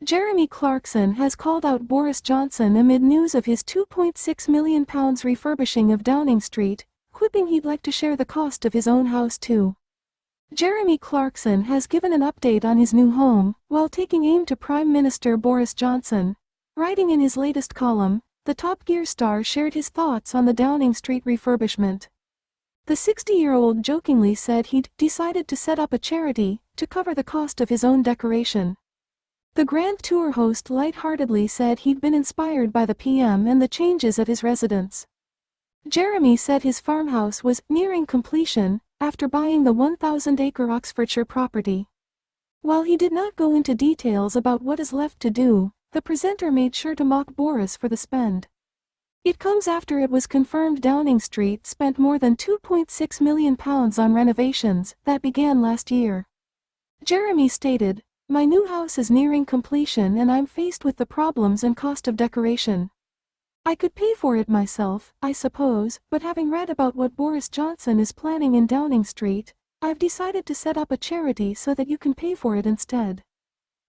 Jeremy Clarkson has called out Boris Johnson amid news of his £2.6 million refurbishing of Downing Street, quipping he'd like to share the cost of his own house too. Jeremy Clarkson has given an update on his new home, while taking aim to Prime Minister Boris Johnson. Writing in his latest column, the Top Gear star shared his thoughts on the Downing Street refurbishment. The 60-year-old jokingly said he'd decided to set up a charity to cover the cost of his own decoration. The Grand Tour host lightheartedly said he'd been inspired by the PM and the changes at his residence. Jeremy said his farmhouse was nearing completion after buying the 1,000-acre Oxfordshire property. While he did not go into details about what is left to do, the presenter made sure to mock Boris for the spend. It comes after it was confirmed Downing Street spent more than £2.6 million on renovations that began last year. Jeremy stated, "My new house is nearing completion and I'm faced with the problems and cost of decoration. I could pay for it myself, I suppose, but having read about what Boris Johnson is planning in Downing Street, I've decided to set up a charity so that you can pay for it instead."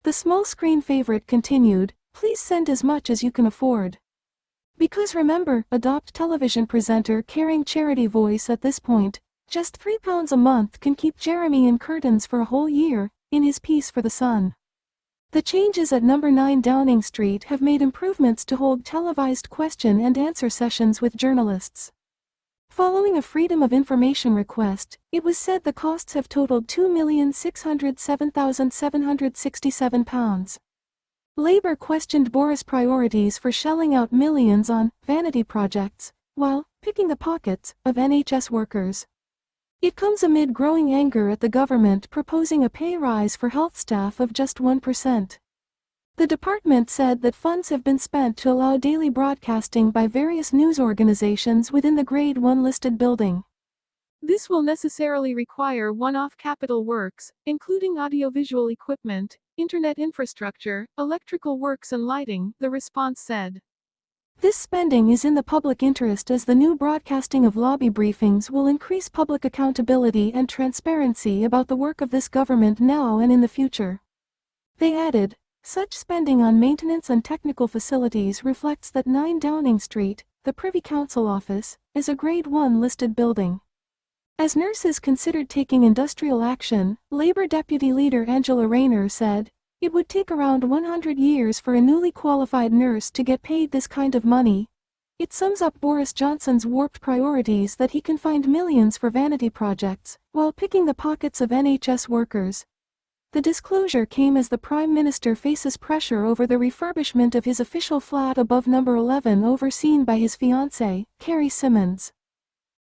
The small screen favorite continued, "Please send as much as you can afford. Because remember, adopt television presenter caring charity voice at this point, just £3 a month can keep Jeremy in curtains for a whole year," in his piece for The Sun. The changes at number 9 Downing Street have made improvements to hold televised question and answer sessions with journalists. Following a Freedom of Information request, it was said the costs have totaled £2,607,767. Labour questioned Boris' priorities for shelling out millions on vanity projects, while picking the pockets of NHS workers. It comes amid growing anger at the government proposing a pay rise for health staff of just 1%. The department said that funds have been spent to allow daily broadcasting by various news organizations within the Grade 1 listed building. This will necessarily require one-off capital works, including audiovisual equipment, internet infrastructure, electrical works and lighting, the response said. This spending is in the public interest as the new broadcasting of lobby briefings will increase public accountability and transparency about the work of this government now and in the future. They added, such spending on maintenance and technical facilities reflects that 9 Downing Street, the Privy Council office, is a Grade 1 listed building. As nurses considered taking industrial action, Labour Deputy Leader Angela Rayner said, "It would take around 100 years for a newly qualified nurse to get paid this kind of money." It sums up Boris Johnson's warped priorities that he can find millions for vanity projects, while picking the pockets of NHS workers. The disclosure came as the Prime Minister faces pressure over the refurbishment of his official flat above number 11 overseen by his fiancée, Carrie Symonds.